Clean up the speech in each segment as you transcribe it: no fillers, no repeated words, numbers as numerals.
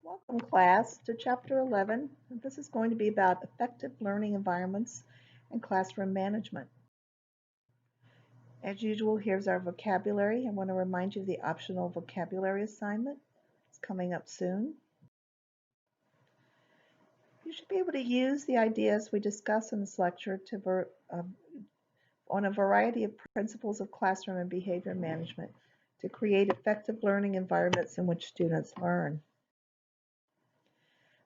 Welcome, class, to Chapter 11. This is going to be about effective learning environments and classroom management. As usual, here's our vocabulary. I want to remind you of the optional vocabulary assignment. It's coming up soon. You should be able to use the ideas we discuss in this lecture on a variety of principles of classroom and behavior management to create effective learning environments in which students learn.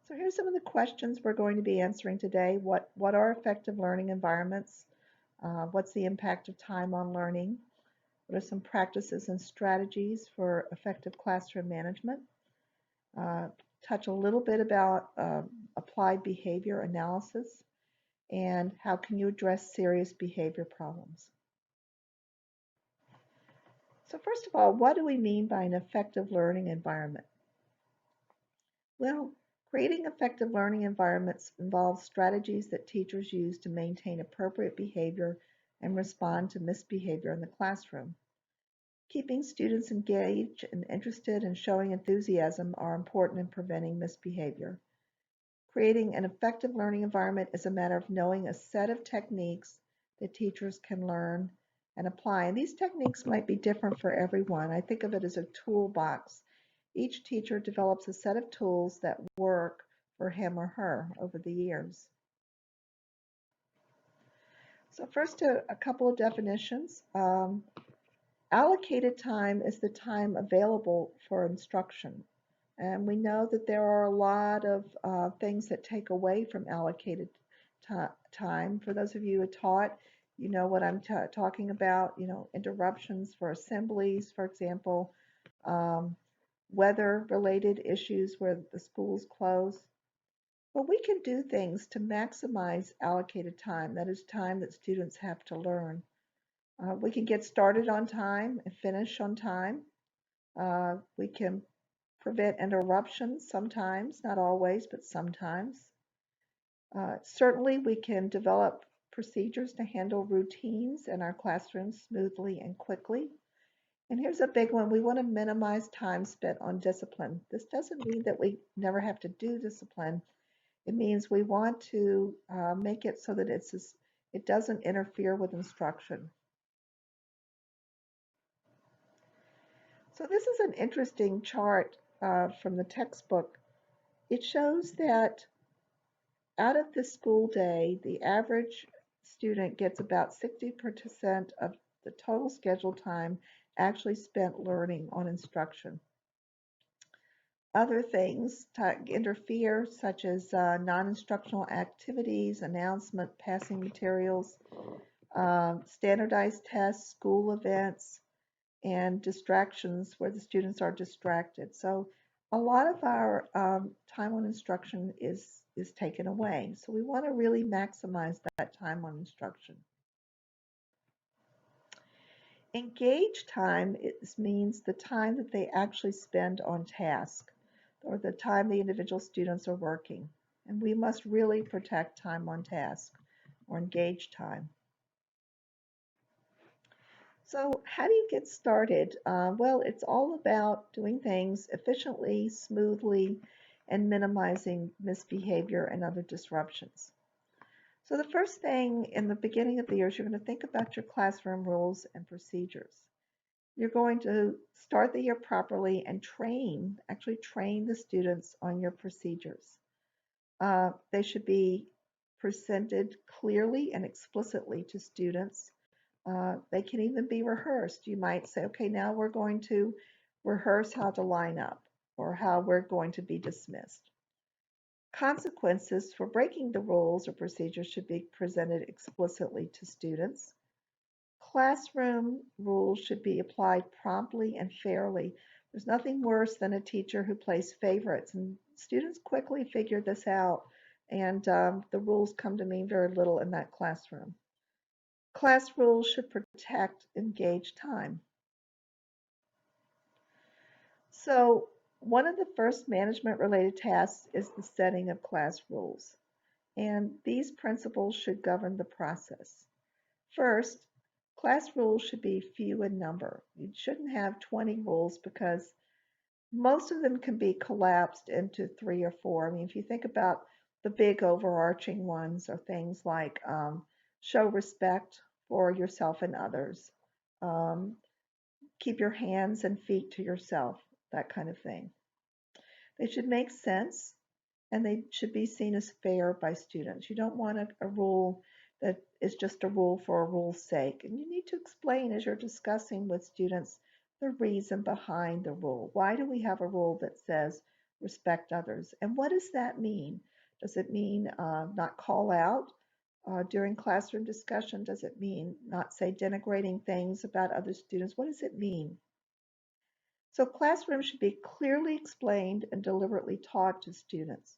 So here's some of the questions we're going to be answering today. What are effective learning environments? What's the impact of time on learning? What are some practices and strategies for effective classroom management? Touch a little bit about applied behavior analysis and how can you address serious behavior problems. So first of all, what do we mean by an effective learning environment? Well, creating effective learning environments involves strategies that teachers use to maintain appropriate behavior and respond to misbehavior in the classroom. Keeping students engaged and interested and showing enthusiasm are important in preventing misbehavior. Creating an effective learning environment is a matter of knowing a set of techniques that teachers can learn and apply. And these techniques might be different for everyone. I think of it as a toolbox. Each teacher develops a set of tools that work for him or her over the years. So first, a couple of definitions. Allocated time is the time available for instruction. And we know that there are a lot of things that take away from allocated time. For those of you who taught, you know what I'm talking about, interruptions for assemblies, for example, weather-related issues where the schools close. But we can do things to maximize allocated time. That is time that students have to learn. We can get started on time and finish on time. We can prevent interruptions sometimes, not always, but sometimes. Certainly, we can develop procedures to handle routines in our classrooms smoothly and quickly. And here's a big one. We want to minimize time spent on discipline. This doesn't mean that we never have to do discipline. It means we want to make it so that it doesn't interfere with instruction. So this is an interesting chart from the textbook. It shows that out of the school day, the average student gets about 60% of the total scheduled time actually spent learning on instruction. Other things interfere, such as non-instructional activities, announcement, passing materials, standardized tests, school events, and distractions where the students are distracted. So a lot of our time on instruction is taken away. So we want to really maximize that time on instruction. Engaged time means the time that they actually spend on task or the time the individual students are working. And we must really protect time on task or engaged time. So how do you get started? Well, it's all about doing things efficiently, smoothly, and minimizing misbehavior and other disruptions. So the first thing in the beginning of the year is you're going to think about your classroom rules and procedures. You're going to start the year properly and actually train the students on your procedures. They should be presented clearly and explicitly to students. They can even be rehearsed. You might say, okay, now we're going to rehearse how to line up or how we're going to be dismissed. Consequences for breaking the rules or procedures should be presented explicitly to students. Classroom rules should be applied promptly and fairly. There's nothing worse than a teacher who plays favorites, and students quickly figure this out, and the rules come to mean very little in that classroom. Class rules should protect engaged time. So one of the first management related tasks is the setting of class rules. And these principles should govern the process. First, class rules should be few in number. You shouldn't have 20 rules because Most of them can be collapsed into three or four. I mean, if you think about the big overarching ones are things like show respect for yourself and others, um, keep your hands and feet to yourself, that kind of thing. They should make sense and they should be seen as fair by students. You don't want a rule that is just a rule for a rule's sake. And you need to explain as you're discussing with students the reason behind the rule. Why do we have a rule that says respect others? And what does that mean? Does it mean not call out during classroom discussion? Does it mean not say denigrating things about other students? What does it mean? So classrooms should be clearly explained and deliberately taught to students.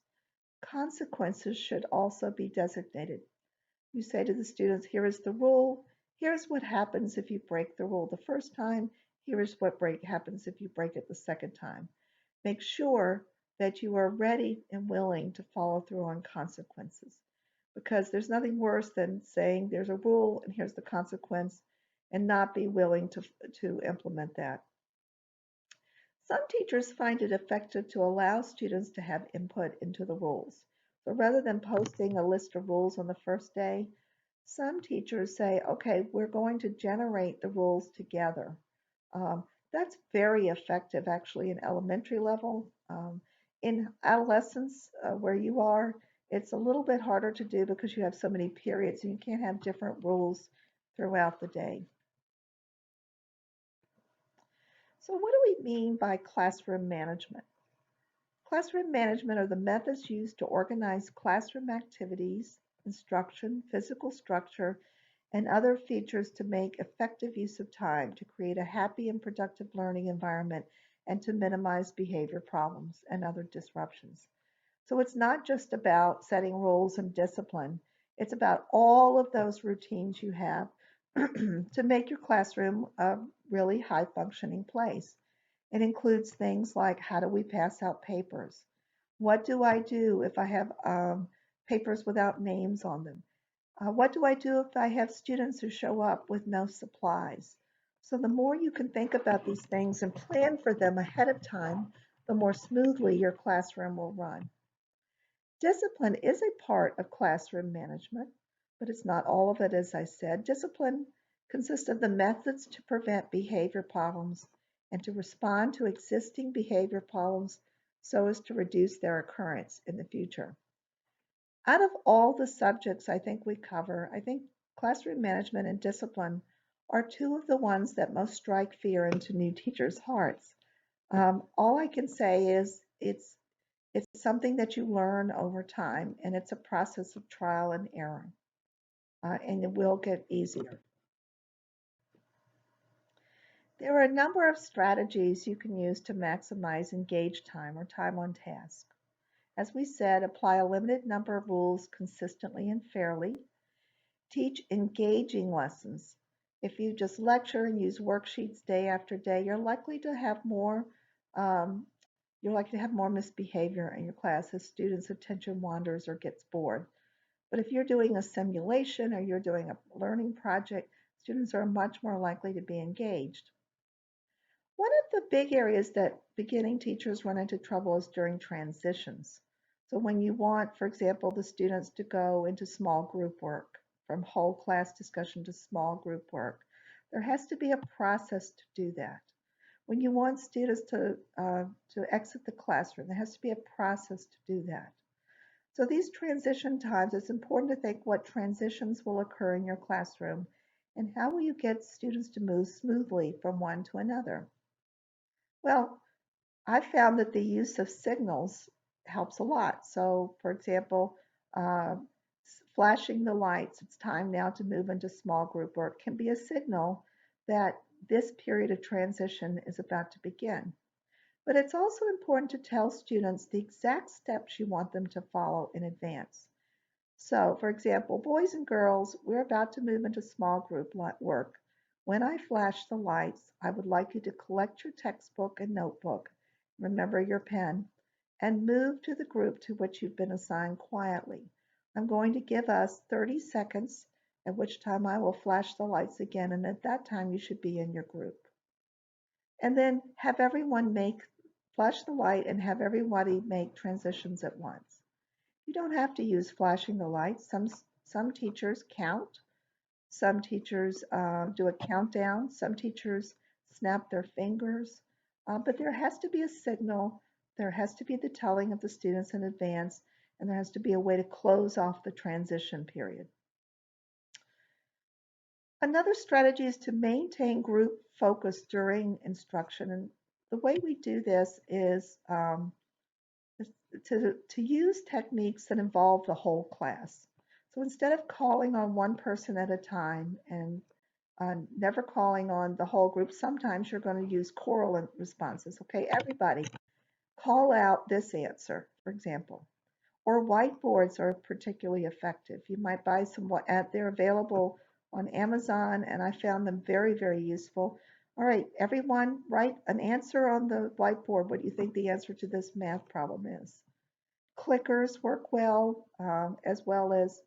Consequences should also be designated. You say to the students, here is the rule. Here's what happens if you break the rule the first time. Here is what happens if you break it the second time. Make sure that you are ready and willing to follow through on consequences because there's nothing worse than saying there's a rule and here's the consequence and not be willing to implement that. Some teachers find it effective to allow students to have input into the rules. So rather than posting a list of rules on the first day, some teachers say, okay, we're going to generate the rules together. Um, that's very effective actually in elementary level. In adolescence, where you are, it's a little bit harder to do because you have so many periods and you can't have different rules throughout the day. So what do we mean by classroom management? Classroom management are the methods used to organize classroom activities, instruction, physical structure, and other features to make effective use of time to create a happy and productive learning environment and to minimize behavior problems and other disruptions. So it's not just about setting rules and discipline, it's about all of those routines you have to make your classroom a really high functioning place. It includes things like how do we pass out papers? What do I do if I have papers without names on them? What do I do if I have students who show up with no supplies? So the more you can think about these things and plan for them ahead of time, the more smoothly your classroom will run. Discipline is a part of classroom management, but it's not all of it, as I said. Discipline consists of the methods to prevent behavior problems and to respond to existing behavior problems so as to reduce their occurrence in the future. Out of all the subjects I think we cover, I think classroom management and discipline are two of the ones that most strike fear into new teachers' hearts. All I can say is it's something that you learn over time, and it's a process of trial and error, and it will get easier. There are a number of strategies you can use to maximize engaged time or time on task. As we said, apply a limited number of rules consistently and fairly. Teach engaging lessons. If you just lecture and use worksheets day after day, um, you're likely to have more misbehavior in your class as students' attention wanders or gets bored. But if you're doing a simulation or you're doing a learning project, students are much more likely to be engaged. One of the big areas that beginning teachers run into trouble is during transitions. So when you want, for example, the students to go into small group work, from whole class discussion to small group work, there has to be a process to do that. When you want students to exit the classroom, there has to be a process to do that. So these transition times, it's important to think what transitions will occur in your classroom and how will you get students to move smoothly from one to another. Well, I found that the use of signals helps a lot. So, for example, uh, flashing the lights, it's time now to move into small group work, can be a signal that this period of transition is about to begin. But it's also important to tell students the exact steps you want them to follow in advance. So, for example, boys and girls, we're about to move into small group work. When I flash the lights, I would like you to collect your textbook and notebook, remember your pen, and move to the group to which you've been assigned quietly. I'm going to give us 30 seconds, at which time I will flash the lights again, and at that time you should be in your group. And then have everyone make flash the light and have everybody make transitions at once. You don't have to use flashing the lights. Some teachers count. Some teachers do a countdown. Some teachers snap their fingers. But there has to be a signal. There has to be the telling of the students in advance, and there has to be a way to close off the transition period. Another strategy is to maintain group focus during instruction. And the way we do this is to use techniques that involve the whole class. So instead of calling on one person at a time and never calling on the whole group, sometimes you're going to use choral responses. Okay, everybody, call out this answer, for example. Or whiteboards are particularly effective. You might buy some, they're available on Amazon, and I found them very, very useful. All right, everyone, write an answer on the whiteboard. What do you think the answer to this math problem is? Clickers work well, as well as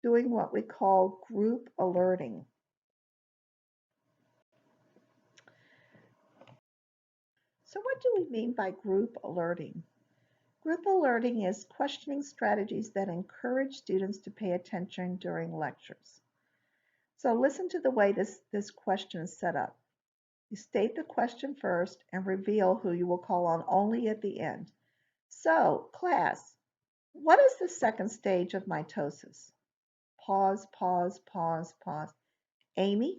doing what we call group alerting. So what do we mean by group alerting? Group alerting is questioning strategies that encourage students to pay attention during lectures. So listen to the way this question is set up. You state the question first and reveal who you will call on only at the end. So, class, what is the second stage of mitosis? Pause, pause, pause, pause. Amy?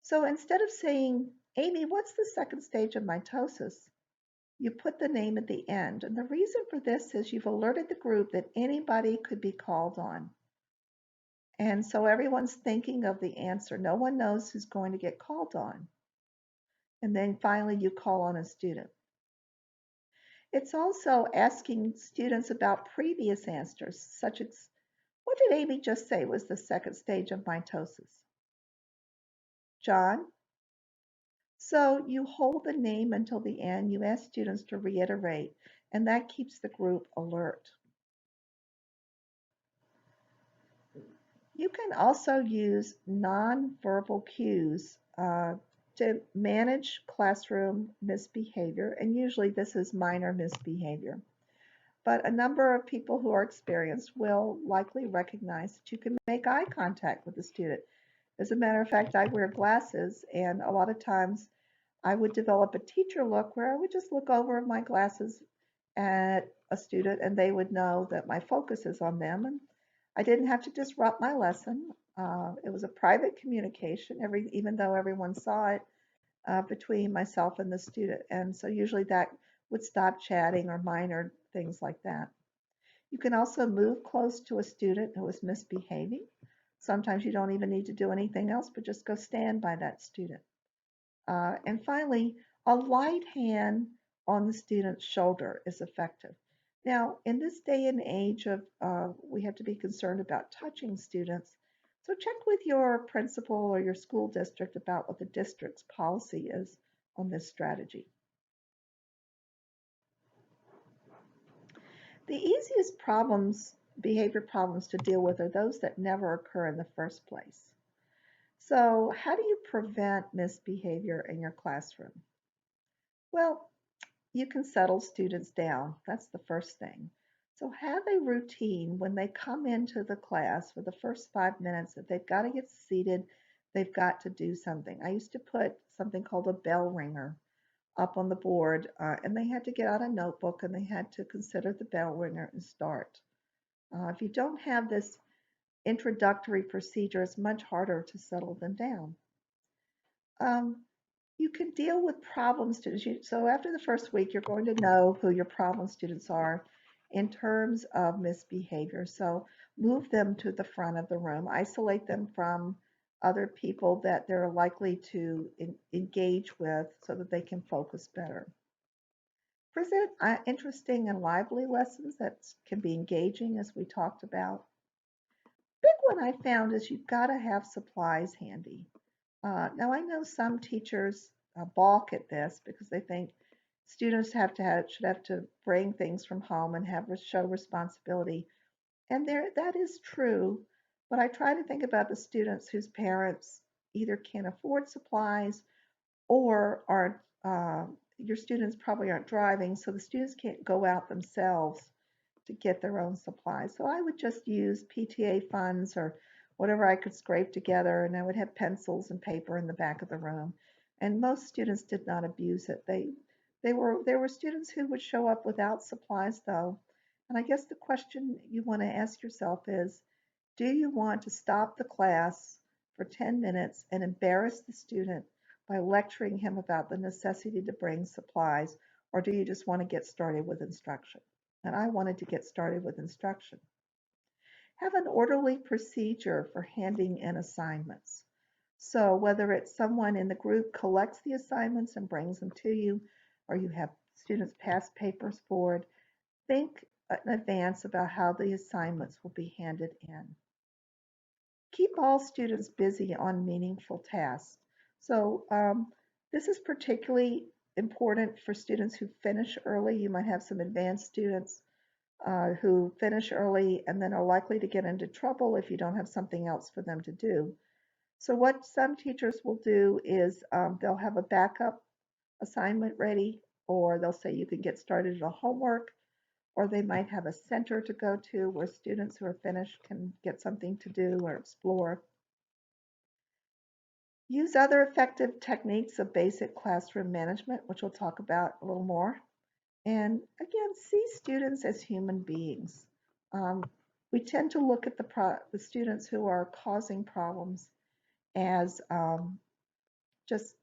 So instead of saying, Amy, what's the second stage of mitosis? You put the name at the end. And the reason for this is you've alerted the group that anybody could be called on. And so everyone's thinking of the answer. No one knows who's going to get called on. And then finally you call on a student. It's also asking students about previous answers, such as, what did Amy just say was the second stage of mitosis? John? So you hold the name until the end, you ask students to reiterate, and that keeps the group alert. You can also use nonverbal cues to manage classroom misbehavior, and usually this is minor misbehavior. But a number of people who are experienced will likely recognize that you can make eye contact with the student. As a matter of fact, I wear glasses, and a lot of times I would develop a teacher look where I would just look over my glasses at a student and they would know that my focus is on them. And I didn't have to disrupt my lesson. It was a private communication, even though everyone saw it between myself and the student. And so usually that would stop chatting or minor things like that. You can also move close to a student who is misbehaving. Sometimes you don't even need to do anything else, but just go stand by that student. And finally, a light hand on the student's shoulder is effective. Now, in this day and age of we have to be concerned about touching students, so check with your principal or your school district about what the district's policy is on this strategy. The easiest behavior problems to deal with are those that never occur in the first place. So how do you prevent misbehavior in your classroom? Well, you can settle students down. That's the first thing. So have a routine when they come into the class for the first 5 minutes that they've got to get seated, they've got to do something. I used to put something called a bell ringer up on the board, and they had to get out a notebook and they had to consider the bell ringer and start. If you don't have this introductory procedure, it's much harder to settle them down. You can deal with problem students. So after the first week, you're going to know who your problem students are in terms of misbehavior. So move them to the front of the room, isolate them from other people that they're likely to engage with so that they can focus better. Present interesting and lively lessons that can be engaging, as we talked about. Big one I found is you've got to have supplies handy. Now I know some teachers balk at this because they think students should have to bring things from home and show responsibility, and that is true. But I try to think about the students whose parents either can't afford supplies or are your students probably aren't driving, so the students can't go out themselves to get their own supplies. So I would just use PTA funds or whatever I could scrape together, and I would have pencils and paper in the back of the room. And most students did not abuse it. There were students who would show up without supplies though. And I guess the question you want to ask yourself is, do you want to stop the class for 10 minutes and embarrass the student by lecturing him about the necessity to bring supplies, or do you just want to get started with instruction? And I wanted to get started with instruction. Have an orderly procedure for handing in assignments. So whether it's someone in the group collects the assignments and brings them to you, or you have students pass papers forward, think in advance about how the assignments will be handed in. Keep all students busy on meaningful tasks. So this is particularly important for students who finish early. You might have some advanced students who finish early and then are likely to get into trouble if you don't have something else for them to do. So what some teachers will do is they'll have a backup assignment ready, or they'll say you can get started on homework, or they might have a center to go to where students who are finished can get something to do or explore. Use other effective techniques of basic classroom management, which we'll talk about a little more. And again, see students as human beings. Um, we tend to look at the students who are causing problems as just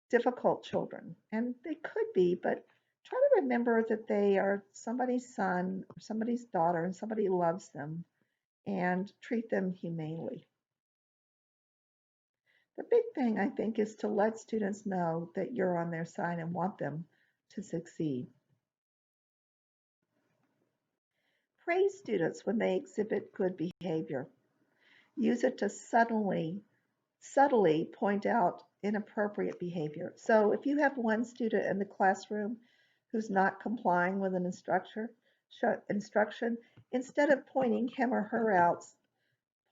difficult children. And they could be, but try to remember that they are somebody's son or somebody's daughter and somebody loves them, and treat them humanely. The big thing, I think, is to let students know that you're on their side and want them to succeed. Praise students when they exhibit good behavior. Use it to subtly point out inappropriate behavior. So if you have one student in the classroom who's not complying with an instruction, instead of pointing him or her out,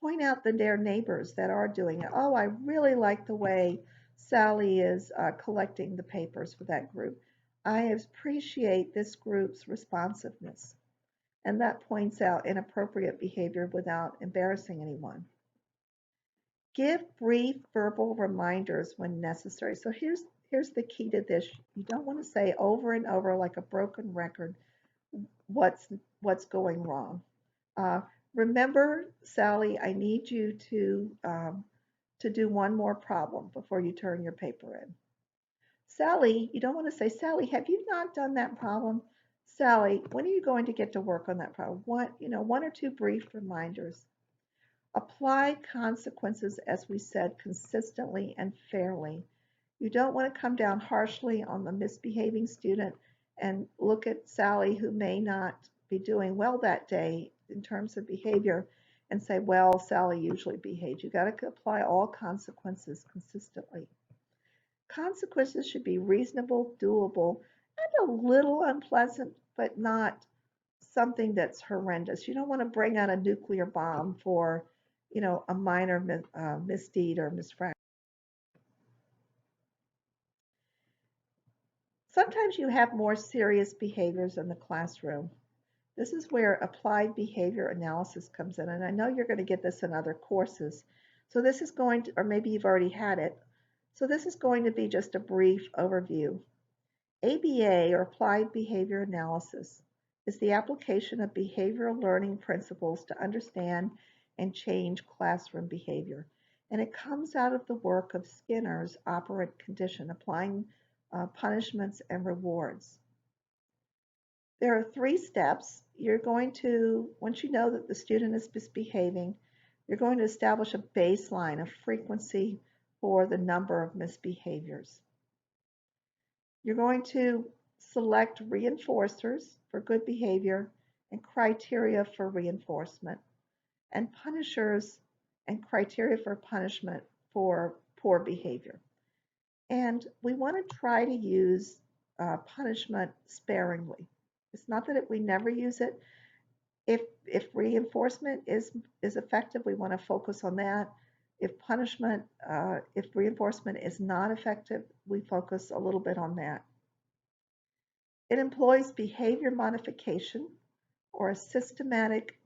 point out their neighbors that are doing it. Oh, I really like the way Sally is collecting the papers for that group. I appreciate this group's responsiveness. And that points out inappropriate behavior without embarrassing anyone. Give brief verbal reminders when necessary. So here's the key to this. You don't want to say over and over like a broken record what's going wrong. Uh, Remember, Sally, I need you to do one more problem before you turn your paper in. Sally, you don't want to say, Sally, have you not done that problem? Sally, when are you going to get to work on that problem? One or two brief reminders. Apply consequences, as we said, consistently and fairly. You don't want to come down harshly on the misbehaving student and look at Sally, who may not be doing well that day in terms of behavior, and say, well, Sally usually behaves. You got to apply all consequences consistently. Consequences should be reasonable, doable, and a little unpleasant, but not something that's horrendous. You don't want to bring out a nuclear bomb for, a minor misdeed or misfraction. Sometimes you have more serious behaviors in the classroom. This is where applied behavior analysis comes in, and I know you're going to get this in other courses. So this is going to, or maybe you've already had it. So this is going to be just a brief overview. ABA, or Applied Behavior Analysis, is the application of behavioral learning principles to understand and change classroom behavior. And it comes out of the work of Skinner's operant condition, applying punishments and rewards. There are 3 steps. You're going to, once you know that the student is misbehaving, you're going to establish a baseline of frequency for the number of misbehaviors. You're going to select reinforcers for good behavior and criteria for reinforcement, and punishers and criteria for punishment for poor behavior. And we want to try to use punishment sparingly. It's not that we never use it. If reinforcement is effective, we want to focus on that. If reinforcement is not effective, we focus a little bit on that. It employs behavior modification or a systematic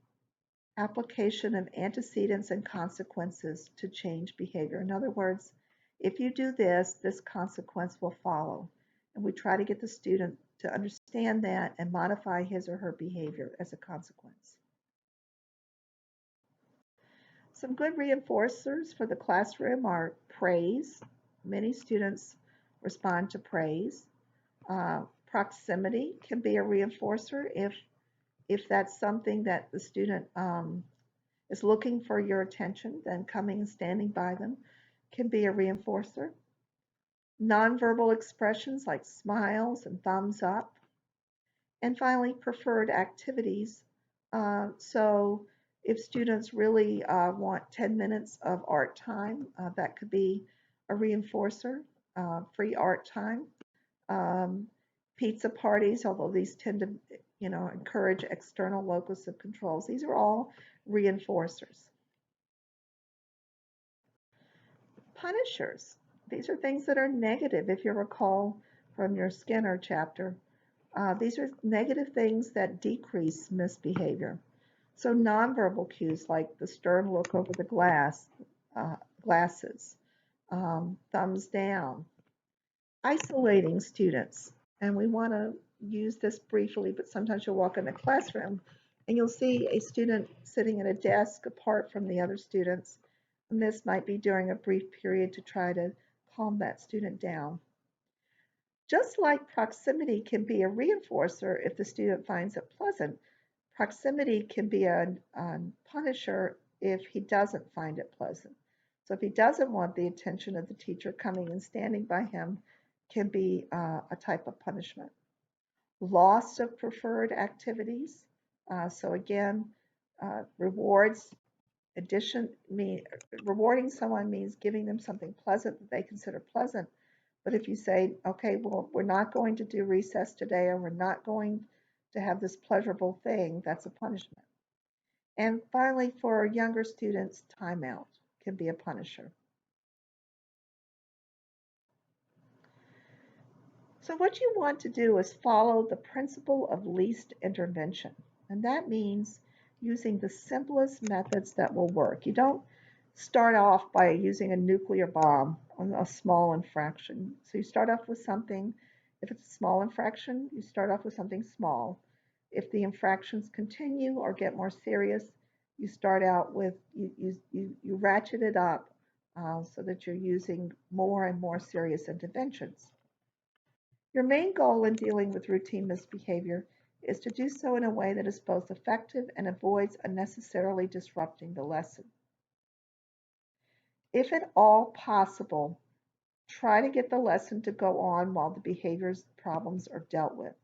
application of antecedents and consequences to change behavior. In other words, if you do this, this consequence will follow. And we try to get the student to understand that and modify his or her behavior as a consequence. Some good reinforcers for the classroom are praise. Many students respond to praise. Proximity can be a reinforcer if that's something that the student is looking for your attention, then coming and standing by them can be a reinforcer. Nonverbal expressions like smiles and thumbs up. And finally, preferred activities. So if students really want 10 minutes of art time, that could be a reinforcer, free art time. Um, Pizza parties, although these tend to, encourage external locus of controls. These are all reinforcers. Punishers. These are things that are negative, if you recall from your Skinner chapter. These are negative things that decrease misbehavior. So nonverbal cues like the stern look over the glasses, thumbs down, isolating students. And we want to use this briefly, but sometimes you'll walk in the classroom and you'll see a student sitting at a desk apart from the other students. And this might be during a brief period to try to calm that student down. Just like proximity can be a reinforcer if the student finds it pleasant, proximity can be a punisher if he doesn't find it pleasant. So if he doesn't want the attention of the teacher coming and standing by him, can be a type of punishment. Loss of preferred activities. So again, rewards. Rewarding someone means giving them something pleasant that they consider pleasant. But if you say, okay, well, we're not going to do recess today, or we're not going to have this pleasurable thing, that's a punishment. And finally, for younger students, timeout can be a punisher. So what you want to do is follow the principle of least intervention. And that means using the simplest methods that will work. You don't start off by using a nuclear bomb on a small infraction. So you start off with something, if it's a small infraction, you start off with something small. If the infractions continue or get more serious, you start out with, you ratchet it up so that you're using more and more serious interventions. Your main goal in dealing with routine misbehavior is to do so in a way that is both effective and avoids unnecessarily disrupting the lesson. If at all possible, try to get the lesson to go on while the behaviors problems are dealt with.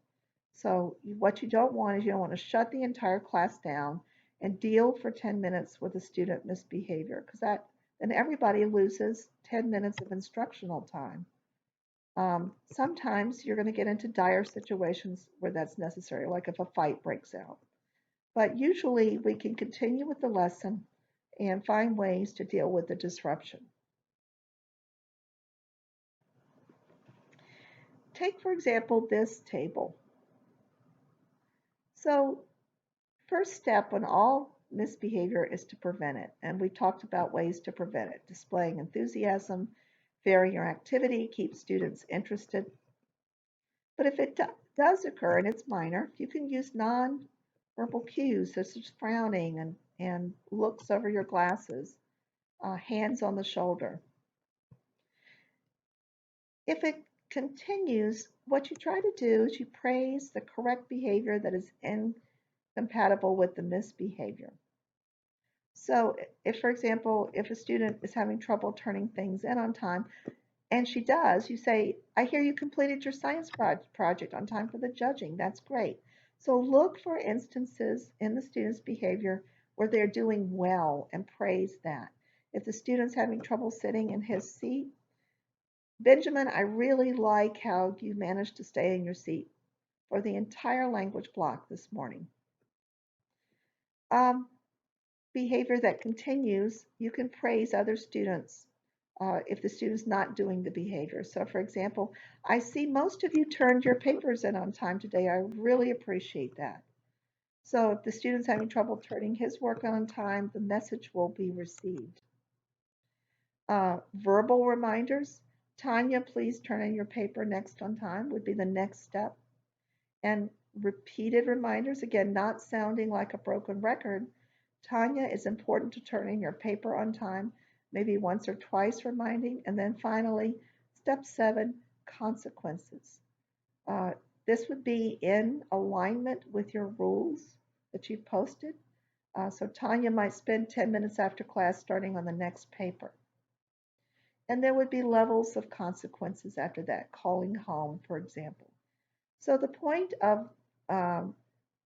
So what you don't want is you don't want to shut the entire class down and deal for 10 minutes with a student misbehavior, because then everybody loses 10 minutes of instructional time. Sometimes you're going to get into dire situations where that's necessary, like if a fight breaks out. But usually we can continue with the lesson and find ways to deal with the disruption. Take, for example, this table. So, first step on all misbehavior is to prevent it. And we talked about ways to prevent it: displaying enthusiasm, varying your activity, keep students interested. But if it does occur and it's minor, you can use non-verbal cues such as frowning and looks over your glasses, hands on the shoulder. If it continues, what you try to do is you praise the correct behavior that is incompatible with the misbehavior. So if, for example, if a student is having trouble turning things in on time, and she does, you say, I hear you completed your science project on time for the judging. That's great. So look for instances in the student's behavior where they're doing well and praise that. If the student's having trouble sitting in his seat, Benjamin, I really like how you managed to stay in your seat for the entire language block this morning. Behavior that continues, you can praise other students if the student's not doing the behavior. So for example, I see most of you turned your papers in on time today. I really appreciate that. So if the student's having trouble turning his work on time, the message will be received. Verbal reminders. Tanya, please turn in your paper next on time would be the next step. And repeated reminders, again, not sounding like a broken record. Tanya, it's important to turn in your paper on time, maybe once or twice reminding. And then finally, step 7, consequences. Uh, this would be in alignment with your rules that you've posted. So Tanya might spend 10 minutes after class starting on the next paper. And there would be levels of consequences after that, calling home, for example. So the point of um,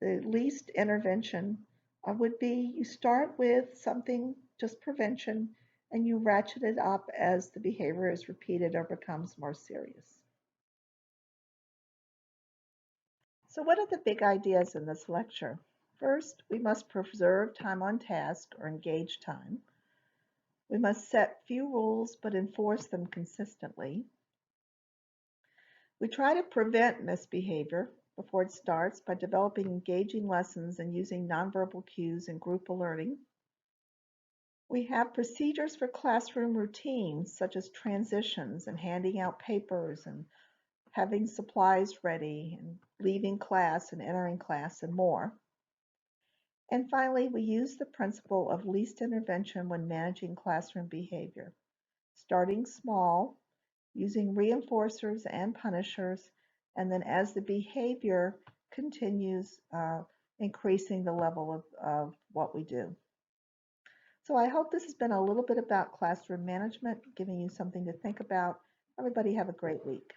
the least intervention would be you start with something, just prevention, and you ratchet it up as the behavior is repeated or becomes more serious. So what are the big ideas in this lecture? First, we must preserve time on task or engage time. We must set few rules but enforce them consistently. We try to prevent misbehavior before it starts by developing engaging lessons and using nonverbal cues and group alerting. We have procedures for classroom routines such as transitions and handing out papers and having supplies ready and leaving class and entering class and more. And finally, we use the principle of least intervention when managing classroom behavior, starting small, using reinforcers and punishers, and then as the behavior continues, increasing the level of what we do. So I hope this has been a little bit about classroom management, giving you something to think about. Everybody have a great week.